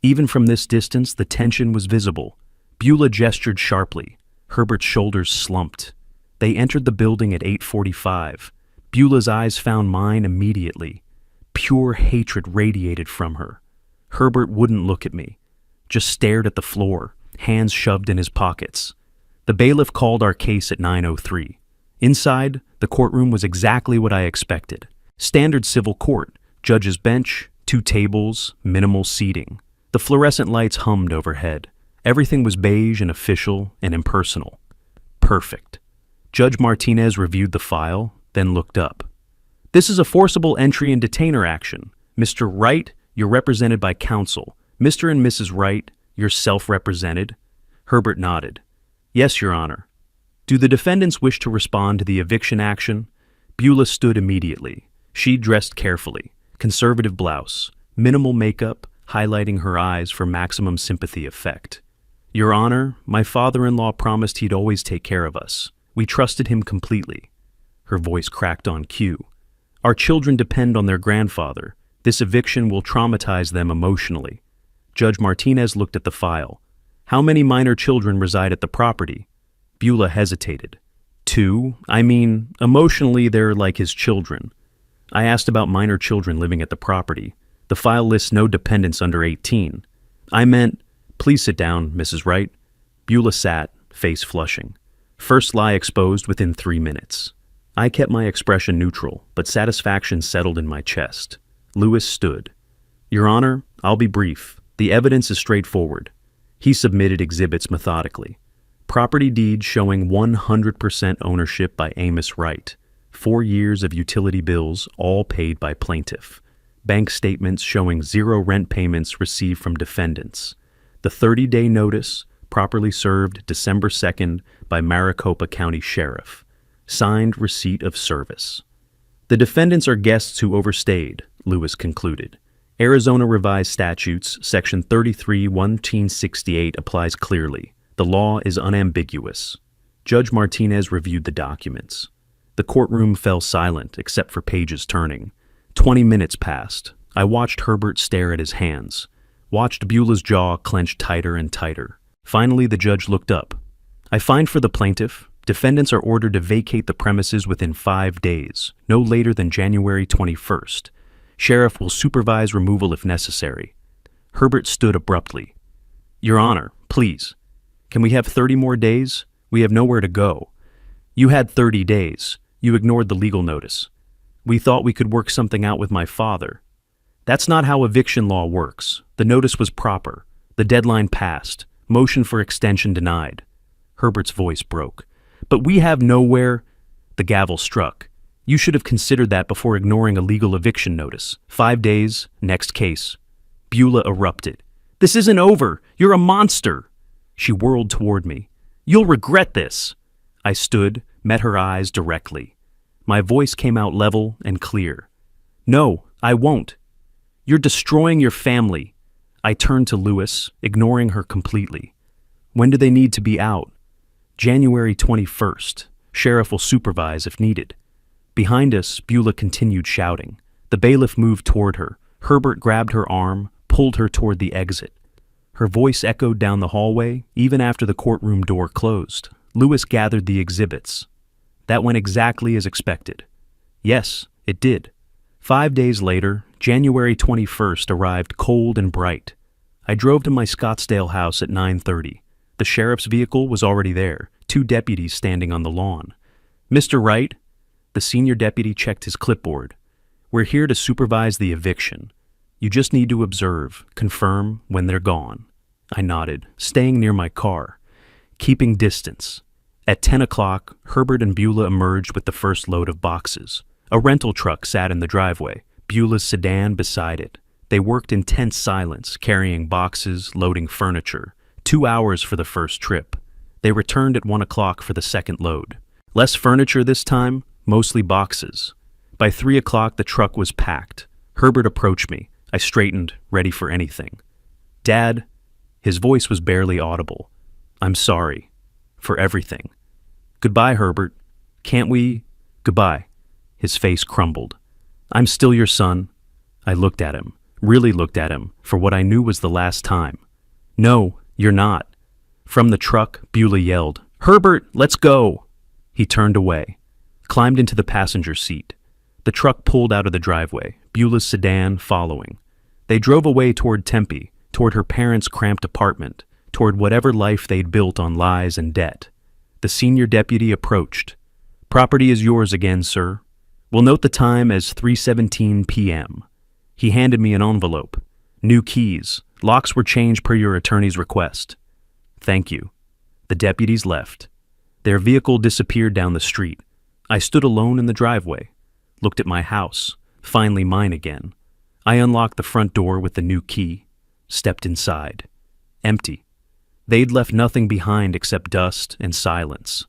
A: Even from this distance, the tension was visible. Beulah gestured sharply. Herbert's shoulders slumped. They entered the building at 8:45. Beulah's eyes found mine immediately. Pure hatred radiated from her. Herbert wouldn't look at me, just stared at the floor, hands shoved in his pockets. The bailiff called our case at 9:03. Inside, the courtroom was exactly what I expected. Standard civil court, judge's bench, 2 tables, minimal seating. The fluorescent lights hummed overhead. Everything was beige and official and impersonal. Perfect. Judge Martinez reviewed the file, then looked up. This is a forcible entry and detainer action. Mr. Wright, you're represented by counsel. Mr. and Mrs. Wright, you're self-represented. Herbert nodded. Yes, Your Honor. Do the defendants wish to respond to the eviction action? Beulah stood immediately. She dressed carefully. Conservative blouse, minimal makeup, highlighting her eyes for maximum sympathy effect. Your Honor, my father-in-law promised he'd always take care of us. We trusted him completely. Her voice cracked on cue. Our children depend on their grandfather. This eviction will traumatize them emotionally. Judge Martinez looked at the file. How many minor children reside at the property? Beulah hesitated. 2. Emotionally, they're like his children. I asked about minor children living at the property. The file lists no dependents under 18. I meant, please sit down, Mrs. Wright. Beulah sat, face flushing. First lie exposed within 3 minutes. I kept my expression neutral, but satisfaction settled in my chest. Lewis stood. Your Honor, I'll be brief. The evidence is straightforward. He submitted exhibits methodically. Property deed showing 100% ownership by Amos Wright. 4 years of utility bills, all paid by plaintiff. Bank statements showing 0 rent payments received from defendants. The 30-day notice, properly served December 2nd by Maricopa County Sheriff. Signed receipt of service. The defendants are guests who overstayed, Lewis concluded. Arizona Revised Statutes, Section 33-1968 applies clearly. The law is unambiguous. Judge Martinez reviewed the documents. The courtroom fell silent except for pages turning. 20 minutes passed. I watched Herbert stare at his hands, watched Beulah's jaw clench tighter and tighter. Finally, the judge looked up. I find for the plaintiff, defendants are ordered to vacate the premises within 5 days, no later than January 21st. Sheriff will supervise removal if necessary. Herbert stood abruptly. Your Honor, please. Can we have 30 more days? We have nowhere to go. You had 30 days. You ignored the legal notice. We thought we could work something out with my father. That's not how eviction law works. The notice was proper. The deadline passed. Motion for extension denied. Herbert's voice broke. But we have nowhere. The gavel struck. You should have considered that before ignoring a legal eviction notice. 5 days, next case. Beulah erupted. This isn't over. You're a monster. She whirled toward me. You'll regret this. I stood, met her eyes directly. My voice came out level and clear. No, I won't. You're destroying your family. I turned to Lewis, ignoring her completely. When do they need to be out? January 21st. Sheriff will supervise if needed. Behind us, Beulah continued shouting. The bailiff moved toward her. Herbert grabbed her arm, pulled her toward the exit. Her voice echoed down the hallway, even after the courtroom door closed. Lewis gathered the exhibits. That went exactly as expected. Yes, it did. 5 days later, January 21st arrived cold and bright. I drove to my Scottsdale house at 9:30. The sheriff's vehicle was already there, 2 deputies standing on the lawn. Mr. Wright, the senior deputy checked his clipboard. We're here to supervise the eviction. You just need to observe, confirm when they're gone. I nodded, staying near my car, keeping distance. At 10 o'clock, Herbert and Beulah emerged with the first load of boxes. A rental truck sat in the driveway, Beulah's sedan beside it. They worked in tense silence, carrying boxes, loading furniture. 2 hours for the first trip. They returned at 1 o'clock for the second load. Less furniture this time, mostly boxes. By 3 o'clock, the truck was packed. Herbert approached me. I straightened, ready for anything. Dad, his voice was barely audible. I'm sorry. For everything. Goodbye, Herbert. Can't we? Goodbye. His face crumbled. I'm still your son. I looked at him, really looked at him, for what I knew was the last time. No, you're not. From the truck, Beulah yelled, Herbert, let's go. He turned away, climbed into the passenger seat. The truck pulled out of the driveway, Beulah's sedan following. They drove away toward Tempe, toward her parents' cramped apartment, toward whatever life they'd built on lies and debt. The senior deputy approached. Property is yours again, sir. We'll note the time as 3:17 p.m. He handed me an envelope. New keys. Locks were changed per your attorney's request. Thank you. The deputies left. Their vehicle disappeared down the street. I stood alone in the driveway, looked at my house, finally mine again. I unlocked the front door with the new key, stepped inside. Empty. They'd left nothing behind except dust and silence.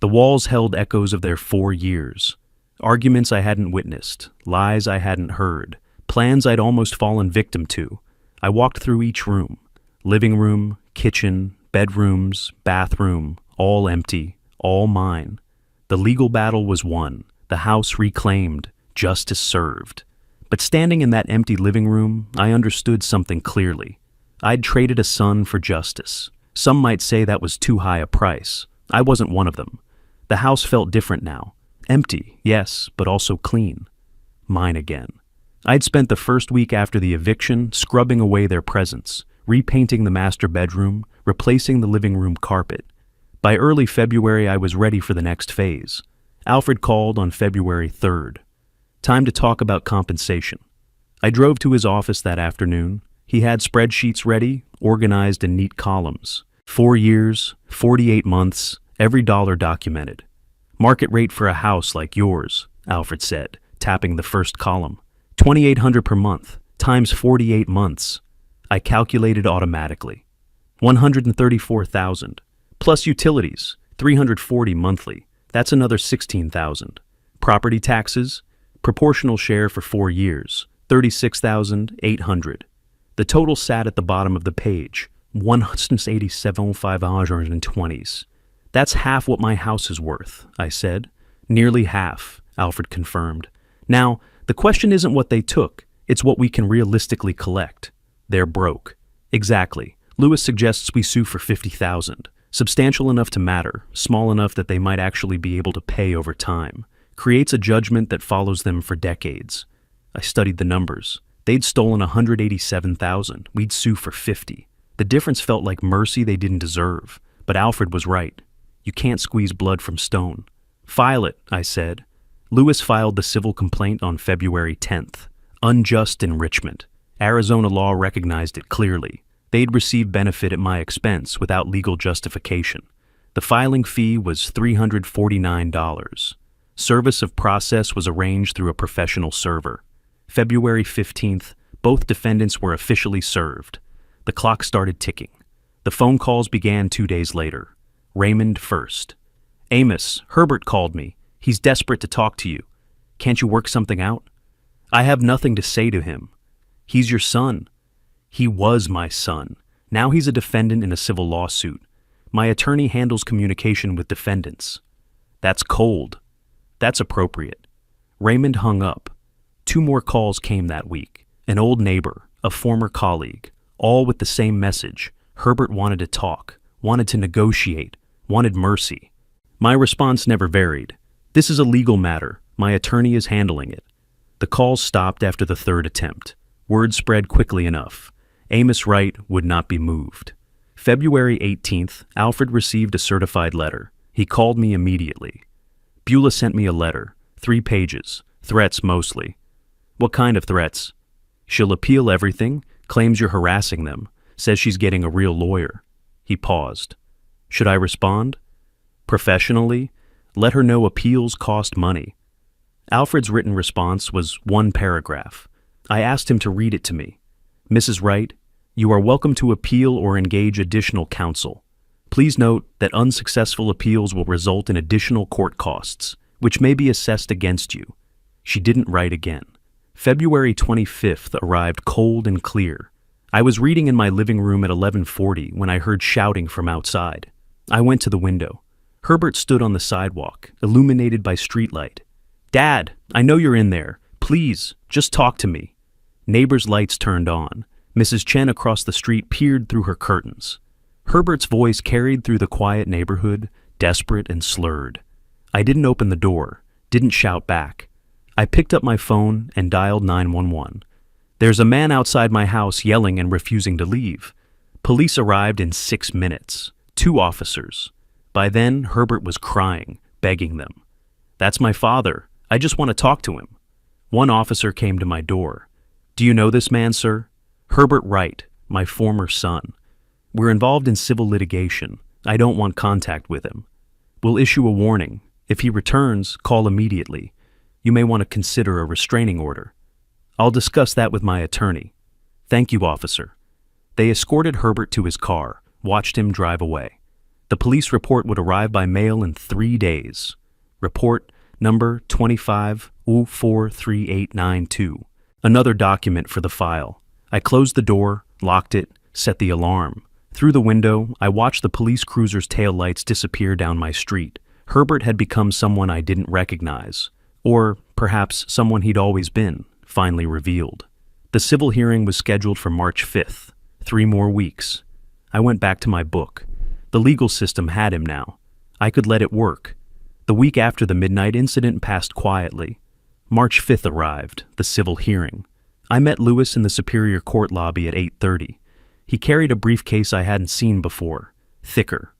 A: The walls held echoes of their 4 years. Arguments I hadn't witnessed, lies I hadn't heard, plans I'd almost fallen victim to. I walked through each room. Living room, kitchen, bedrooms, bathroom, all empty, all mine. The legal battle was won, the house reclaimed, justice served. But standing in that empty living room, I understood something clearly. I'd traded a son for justice. Some might say that was too high a price. I wasn't one of them. The house felt different now. Empty, yes, but also clean. Mine again. I'd spent the first week after the eviction scrubbing away their presence, repainting the master bedroom, replacing the living room carpet. By early February, I was ready for the next phase. Alfred called on February 3rd. Time to talk about compensation. I drove to his office that afternoon. He had spreadsheets ready, organized in neat columns. 4 years, 48 months, every dollar documented. Market rate for a house like yours, Alfred said, tapping the first column. $2,800 per month, times 48 months. I calculated automatically. $134,000, plus utilities, $340 monthly. That's another $16,000. Property taxes, proportional share for 4 years, $36,800. The total sat at the bottom of the page, $187,520. That's half what my house is worth, I said. Nearly half, Alfred confirmed. Now, the question isn't what they took, it's what we can realistically collect. They're broke. Exactly. Lewis suggests we sue for $50,000. Substantial enough to matter, small enough that they might actually be able to pay over time. Creates a judgment that follows them for decades. I studied the numbers. They'd stolen $187,000. We'd sue for $50,000. The difference felt like mercy they didn't deserve. But Alfred was right. You can't squeeze blood from stone. File it, I said. Lewis filed the civil complaint on February 10th. Unjust enrichment. Arizona law recognized it clearly. They'd receive benefit at my expense without legal justification. The filing fee was $349. Service of process was arranged through a professional server. February 15th, both defendants were officially served. The clock started ticking. The phone calls began 2 days later. Raymond first. Amos, Herbert called me. He's desperate to talk to you. Can't you work something out? I have nothing to say to him. He's your son. He was my son. Now he's a defendant in a civil lawsuit. My attorney handles communication with defendants. That's cold. That's appropriate. Raymond hung up. 2 more calls came that week. An old neighbor, a former colleague, all with the same message. Herbert wanted to talk, wanted to negotiate, wanted mercy. My response never varied. This is a legal matter. My attorney is handling it. The calls stopped after the 3rd attempt. Word spread quickly enough. Amos Wright would not be moved. February 18th, Alfred received a certified letter. He called me immediately. Beulah sent me a letter, 3 pages, threats mostly. What kind of threats? She'll appeal everything, claims you're harassing them, says she's getting a real lawyer. He paused. Should I respond? Professionally, let her know appeals cost money. Alfred's written response was 1 paragraph. I asked him to read it to me. Mrs. Wright, you are welcome to appeal or engage additional counsel. Please note that unsuccessful appeals will result in additional court costs, which may be assessed against you. She didn't write again. February 25th arrived cold and clear. I was reading in my living room at 11:40 when I heard shouting from outside. I went to the window. Herbert stood on the sidewalk, illuminated by streetlight. Dad, I know you're in there. Please, just talk to me. Neighbors' lights turned on. Mrs. Chen across the street peered through her curtains. Herbert's voice carried through the quiet neighborhood, desperate and slurred. I didn't open the door, didn't shout back. I picked up my phone and dialed 911. There's a man outside my house yelling and refusing to leave. Police arrived in 6 minutes. 2 officers. By then, Herbert was crying, begging them. That's my father. I just want to talk to him. 1 officer came to my door. Do you know this man, sir? Herbert Wright, my former son. We're involved in civil litigation. I don't want contact with him. We'll issue a warning. If he returns, call immediately. You may want to consider a restraining order. I'll discuss that with my attorney. Thank you, officer. They escorted Herbert to his car, watched him drive away. The police report would arrive by mail in 3 days. Report number 25043892. Another document for the file. I closed the door, locked it, set the alarm. Through the window, I watched the police cruiser's taillights disappear down my street. Herbert had become someone I didn't recognize. Or perhaps someone he'd always been, finally revealed. The civil hearing was scheduled for March 5th. 3 more weeks. I went back to my book. The legal system had him now. I could let it work. The week after the midnight incident passed quietly. March 5th arrived, the civil hearing. I met Lewis in the Superior Court lobby at 8:30. He carried a briefcase I hadn't seen before, thicker.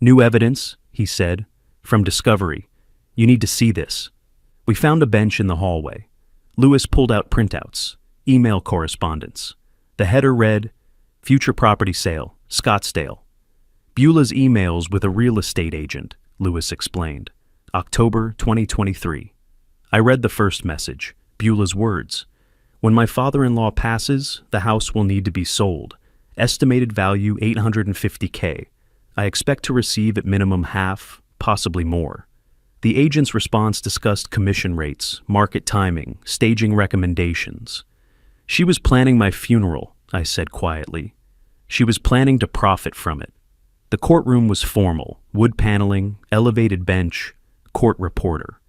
A: New evidence, he said, from Discovery. You need to see this. We found a bench in the hallway. Lewis pulled out printouts, email correspondence. The header read, Future Property Sale, Scottsdale. Beulah's emails with a real estate agent, Lewis explained. October 2023. I read the first message, Beulah's words. When my father-in-law passes, the house will need to be sold. Estimated value $850K. I expect to receive at minimum half, possibly more. The agent's response discussed commission rates, market timing, staging recommendations. She was planning my funeral, I said quietly. She was planning to profit from it. The courtroom was formal, wood paneling, elevated bench, court reporter.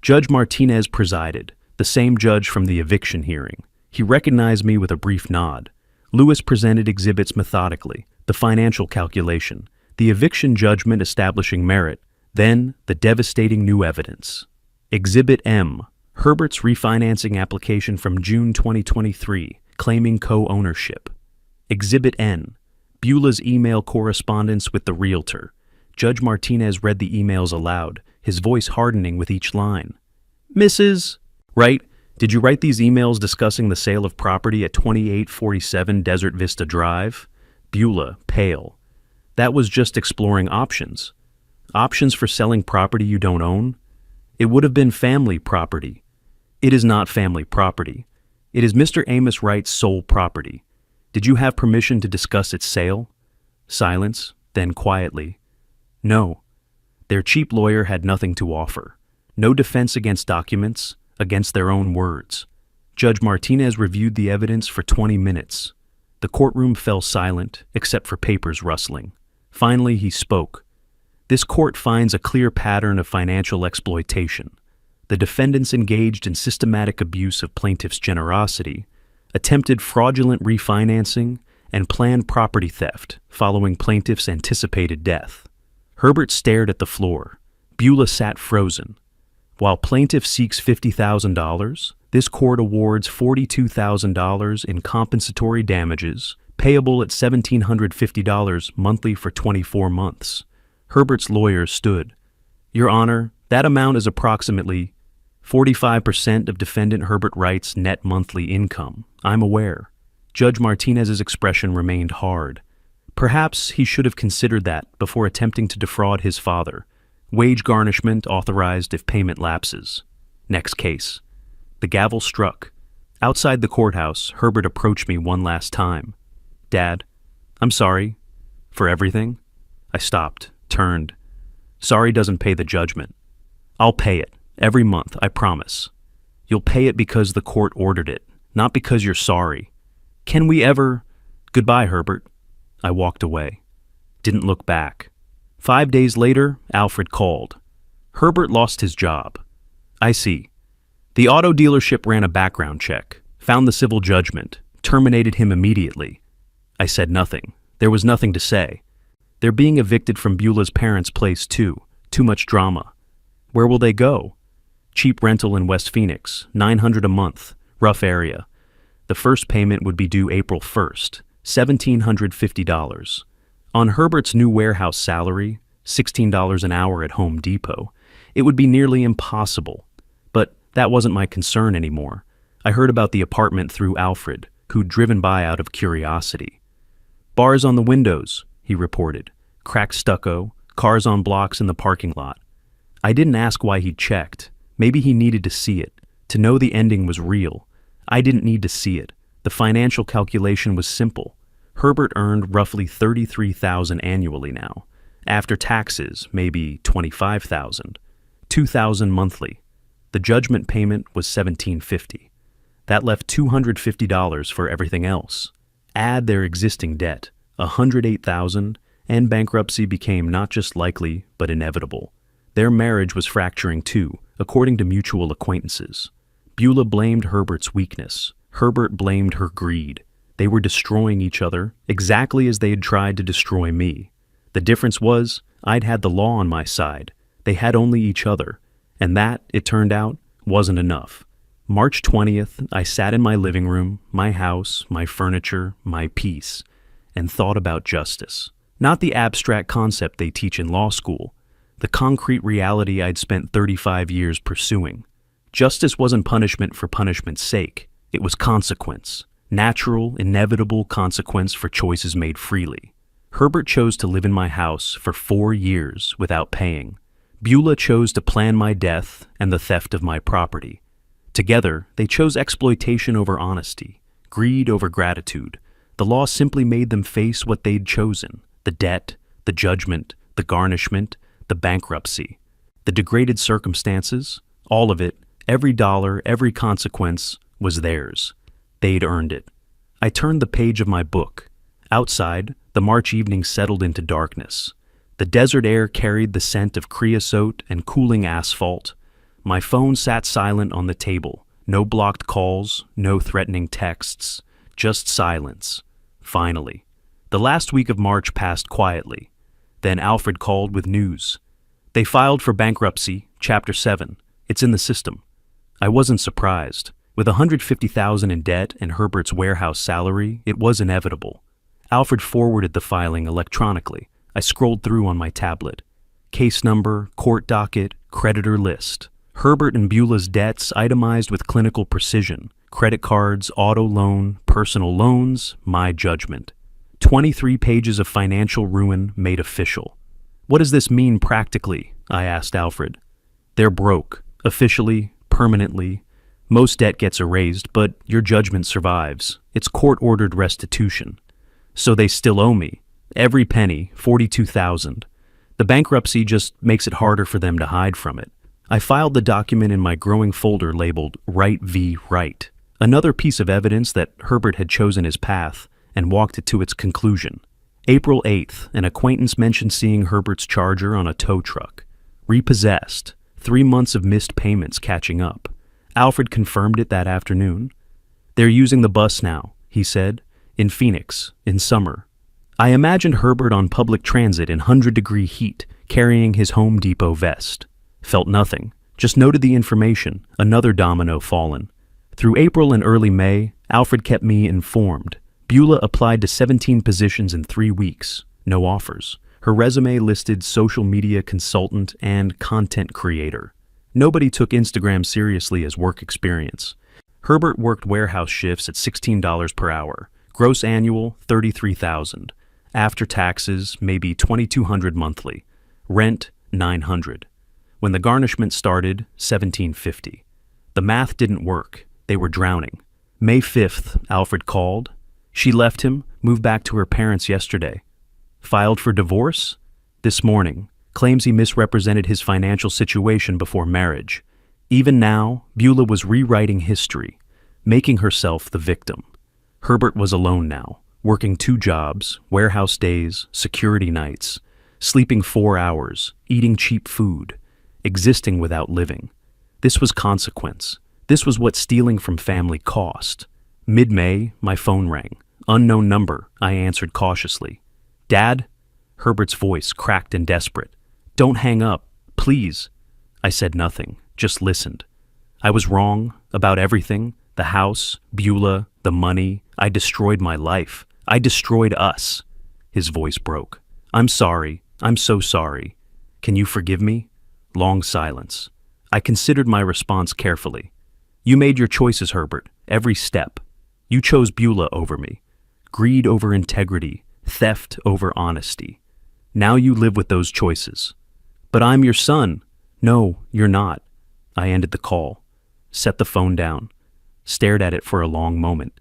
A: Judge Martinez presided, the same judge from the eviction hearing. He recognized me with a brief nod. Lewis presented exhibits methodically, the financial calculation, the eviction judgment establishing merit, then the devastating new evidence. Exhibit M, Herbert's refinancing application from June 2023, claiming co-ownership. Exhibit N, Beulah's email correspondence with the realtor. Judge Martinez read the emails aloud, his voice hardening with each line. Mrs. Right, did you write these emails discussing the sale of property at 2847 Desert Vista Drive? Beulah, pale. That was just exploring options. Options for selling property you don't own? It would have been family property. It is not family property. It is Mr. Amos Wright's sole property. Did you have permission to discuss its sale? Silence, then quietly. No. Their cheap lawyer had nothing to offer. No defense against documents, against their own words. Judge Martinez reviewed the evidence for 20 minutes. The courtroom fell silent, except for papers rustling. Finally, he spoke. This court finds a clear pattern of financial exploitation. The defendants engaged in systematic abuse of plaintiff's generosity, attempted fraudulent refinancing, and planned property theft following plaintiff's anticipated death. Herbert stared at the floor. Beulah sat frozen. While plaintiff seeks $50,000, this court awards $42,000 in compensatory damages, payable at $1,750 monthly for 24 months. Herbert's lawyer stood. Your Honor, that amount is approximately 45% of defendant Herbert Wright's net monthly income. I'm aware. Judge Martinez's expression remained hard. Perhaps he should have considered that before attempting to defraud his father. Wage garnishment authorized if payment lapses. Next case. The gavel struck. Outside the courthouse, Herbert approached me one last time. Dad, I'm sorry. For everything? I stopped, turned. Sorry doesn't pay the judgment. I'll pay it, every month, I promise. You'll pay it because the court ordered it, not because you're sorry. Can we ever... Goodbye, Herbert. I walked away. Didn't look back. 5 days later, Alfred called. Herbert lost his job. I see. The auto dealership ran a background check, found the civil judgment, terminated him immediately. I said nothing. There was nothing to say. They're being evicted from Beulah's parents' place too. Too much drama. Where will they go? Cheap rental in West Phoenix, $900 a month, rough area. The first payment would be due April 1st, $1,750. On Herbert's new warehouse salary, $16 an hour at Home Depot, it would be nearly impossible. But that wasn't my concern anymore. I heard about the apartment through Alfred, who'd driven by out of curiosity. Bars on the windows, he reported. Cracked stucco, cars on blocks in the parking lot. I didn't ask why he'd checked. Maybe he needed to see it, to know the ending was real. I didn't need to see it. The financial calculation was simple. Herbert earned roughly $33,000 annually now. After taxes, maybe $25,000. $2,000 monthly. The judgment payment was $1,750. That left $250 for everything else. Add their existing debt, $108,000, and bankruptcy became not just likely, but inevitable. Their marriage was fracturing too, according to mutual acquaintances. Beulah blamed Herbert's weakness. Herbert blamed her greed. They were destroying each other, exactly as they had tried to destroy me. The difference was, I'd had the law on my side. They had only each other. And that, it turned out, wasn't enough. March 20th, I sat in my living room, my house, my furniture, my peace, and thought about justice. Not the abstract concept they teach in law school, the concrete reality I'd spent 35 years pursuing. Justice wasn't punishment for punishment's sake. It was consequence. Natural, inevitable consequence for choices made freely. Herbert chose to live in my house for 4 years without paying. Beulah chose to plan my death and the theft of my property. Together, they chose exploitation over honesty, greed over gratitude. The law simply made them face what they'd chosen: the debt, the judgment, the garnishment, the bankruptcy. The degraded circumstances, all of it, every dollar, every consequence, was theirs. They'd earned it. I turned the page of my book. Outside, the March evening settled into darkness. The desert air carried the scent of creosote and cooling asphalt. My phone sat silent on the table. No blocked calls, no threatening texts, just silence. Finally. The last week of March passed quietly. Then Alfred called with news. They filed for bankruptcy, Chapter 7. It's in the system. I wasn't surprised. With $150,000 in debt and Herbert's warehouse salary, it was inevitable. Alfred forwarded the filing electronically. I scrolled through on my tablet. Case number, court docket, creditor list. Herbert and Beulah's debts itemized with clinical precision. Credit cards, auto loan, personal loans, my judgment. 23 pages of financial ruin made official. What does this mean practically? I asked Alfred. They're broke, officially, permanently. Most debt gets erased, but your judgment survives. It's court-ordered restitution. So they still owe me. Every penny, $42,000. The bankruptcy just makes it harder for them to hide from it. I filed the document in my growing folder labeled Right v. Right. Another piece of evidence that Herbert had chosen his path and walked it to its conclusion. April 8th, an acquaintance mentioned seeing Herbert's Charger on a tow truck. Repossessed. 3 months of missed payments catching up. Alfred confirmed it that afternoon. They're using the bus now, he said, in Phoenix, in summer. I imagined Herbert on public transit in 100-degree heat, carrying his Home Depot vest. Felt nothing, just noted the information, another domino fallen. Through April and early May, Alfred kept me informed. Beulah applied to 17 positions in 3 weeks, no offers. Her resume listed social media consultant and content creator. Nobody took Instagram seriously as work experience. Herbert worked warehouse shifts at $16 per hour. Gross annual, $33,000. After taxes, maybe $2,200 monthly. Rent, $900. When the garnishment started, $1,750. The math didn't work. They were drowning. May 5th, Alfred called. She left him, moved back to her parents yesterday. Filed for divorce? This morning. Claims he misrepresented his financial situation before marriage. Even now, Beulah was rewriting history, making herself the victim. Herbert was alone now, working 2 jobs, warehouse days, security nights, sleeping 4 hours, eating cheap food, existing without living. This was consequence. This was what stealing from family cost. Mid-May, my phone rang. Unknown number, I answered cautiously. Dad? Herbert's voice cracked and desperate. Don't hang up, please. I said nothing, just listened. I was wrong about everything. The house, Beulah, the money. I destroyed my life. I destroyed us. His voice broke. I'm sorry. I'm so sorry. Can you forgive me? Long silence. I considered my response carefully. You made your choices, Herbert, every step. You chose Beulah over me. Greed over integrity. Theft over honesty. Now you live with those choices. But I'm your son. No, you're not. I ended the call, set the phone down, stared at it for a long moment,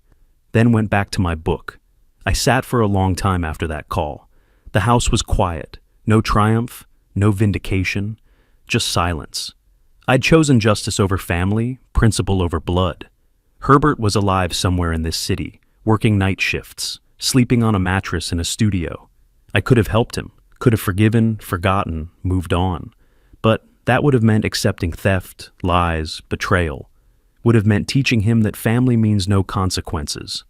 A: then went back to my book. I sat for a long time after that call. The house was quiet. No triumph, no vindication, just silence. I'd chosen justice over family, principle over blood. Herbert was alive somewhere in this city, working night shifts, sleeping on a mattress in a studio. I could have helped him, could have forgiven, forgotten, moved on. But that would have meant accepting theft, lies, betrayal. Would have meant teaching him that family means no consequences.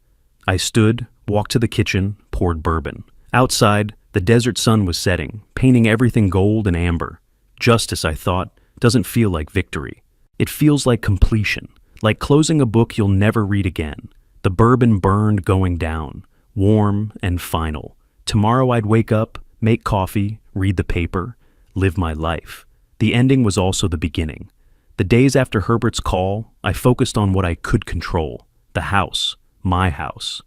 A: I stood, walked to the kitchen, poured bourbon. Outside, the desert sun was setting, painting everything gold and amber. Justice, I thought, doesn't feel like victory. It feels like completion, like closing a book you'll never read again. The bourbon burned going down, warm and final. Tomorrow I'd wake up, make coffee, read the paper, live my life. The ending was also the beginning. The days after Herbert's call, I focused on what I could control. The house, my house.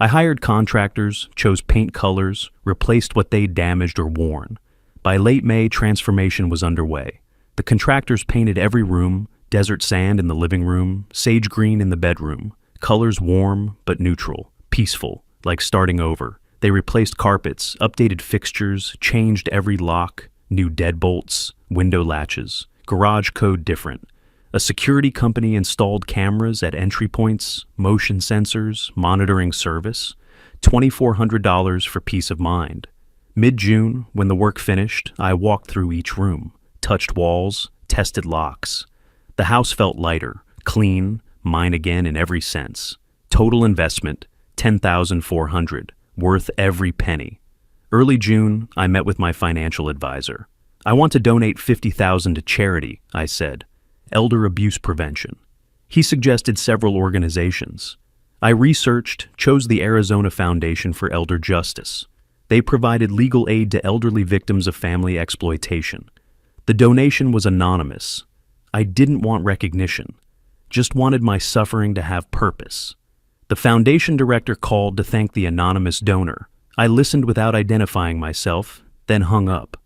A: I hired contractors, chose paint colors, replaced what they'd damaged or worn. By late May, transformation was underway. The contractors painted every room, desert sand in the living room, sage green in the bedroom, colors warm but neutral, peaceful, like starting over. They replaced carpets, updated fixtures, changed every lock, new deadbolts, window latches, garage code different. A security company installed cameras at entry points, motion sensors, monitoring service. $2,400 for peace of mind. Mid-June, when the work finished, I walked through each room, touched walls, tested locks. The house felt lighter, clean, mine again in every sense. Total investment, $10,400, worth every penny. Early June, I met with my financial advisor. I want to donate $50,000 to charity, I said. Elder abuse prevention. He suggested several organizations. I researched, chose the Arizona Foundation for Elder Justice. They provided legal aid to elderly victims of family exploitation. The donation was anonymous. I didn't want recognition, just wanted my suffering to have purpose. The foundation director called to thank the anonymous donor. I listened without identifying myself, then hung up.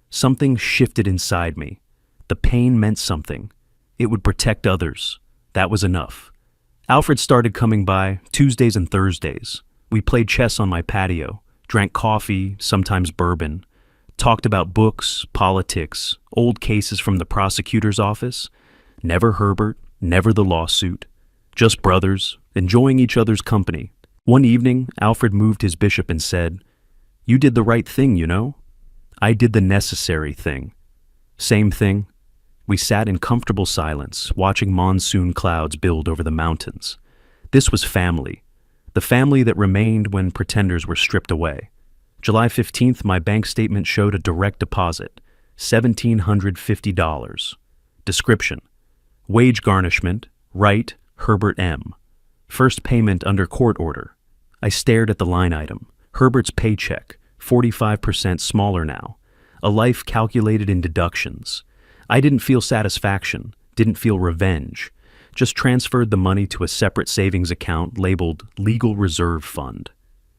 A: Something shifted inside me. The pain meant something. It would protect others. That was enough. Alfred started coming by Tuesdays and Thursdays. We played chess on my patio, drank coffee, sometimes bourbon, talked about books, politics, old cases from the prosecutor's office. Never Herbert, never the lawsuit. Just brothers, enjoying each other's company. One evening, Alfred moved his bishop and said, "You did the right thing, you know." I did the necessary thing. Same thing. We sat in comfortable silence, watching monsoon clouds build over the mountains. This was family. The family that remained when pretenders were stripped away. July 15th, my bank statement showed a direct deposit, $1,750. Description: wage garnishment, Wright, Herbert M. First payment under court order. I stared at the line item. Herbert's paycheck, 45% smaller now. A life calculated in deductions. I didn't feel satisfaction, didn't feel revenge. Just transferred the money to a separate savings account labeled Legal Reserve Fund.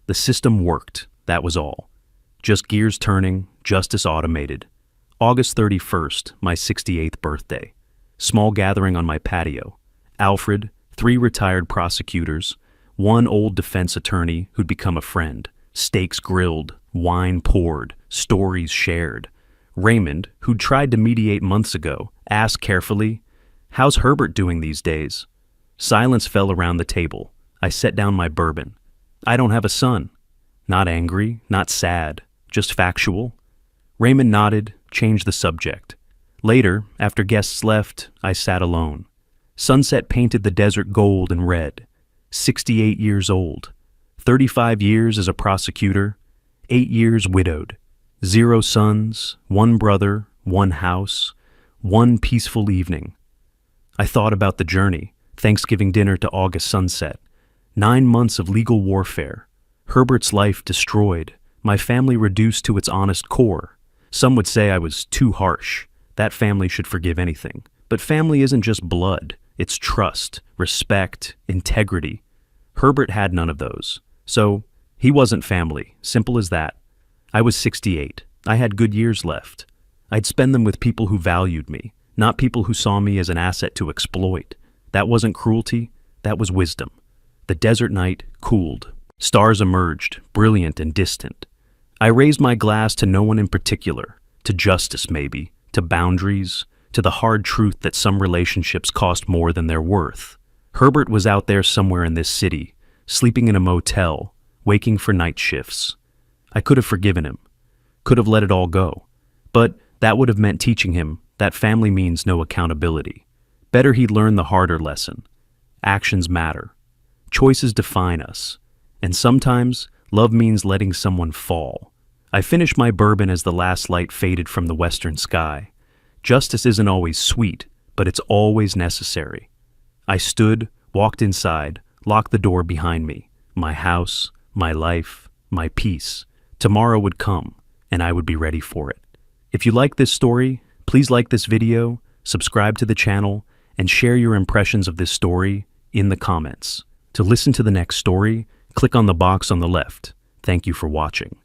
A: The system worked, that was all. Just gears turning, justice automated. August 31st, my 68th birthday. Small gathering on my patio. Alfred, 3 retired prosecutors, 1 old defense attorney who'd become a friend, steaks grilled, wine poured, stories shared. Raymond, who'd tried to mediate months ago, asked carefully, "How's Herbert doing these days?" Silence fell around the table. I set down my bourbon. "I don't have a son." Not angry, not sad, just factual. Raymond nodded, changed the subject. Later, after guests left, I sat alone. Sunset painted the desert gold and red. 68 years old. 35 years as a prosecutor. 8 years widowed. 0 sons, 1 brother, 1 house, 1 peaceful evening. I thought about the journey, Thanksgiving dinner to August sunset. 9 months of legal warfare. Herbert's life destroyed. My family reduced to its honest core. Some would say I was too harsh. That family should forgive anything. But family isn't just blood. It's trust, respect, integrity. Herbert had none of those. So, he wasn't family. Simple as that. I was 68. I had good years left. I'd spend them with people who valued me, not people who saw me as an asset to exploit. That wasn't cruelty. That was wisdom. The desert night cooled. Stars emerged, brilliant and distant. I raised my glass to no one in particular, to justice maybe, to boundaries, to the hard truth that some relationships cost more than they're worth. Herbert was out there somewhere in this city, sleeping in a motel, waking for night shifts. I could have forgiven him, could have let it all go, but that would have meant teaching him that family means no accountability. Better he'd learn the harder lesson. Actions matter. Choices define us. And sometimes, love means letting someone fall. I finished my bourbon as the last light faded from the western sky. Justice isn't always sweet, but it's always necessary. I stood, walked inside, locked the door behind me. My house, my life, my peace. Tomorrow would come, and I would be ready for it. If you like this story, please like this video, subscribe to the channel, and share your impressions of this story in the comments. To listen to the next story, Click on the box on the left. Thank you for watching.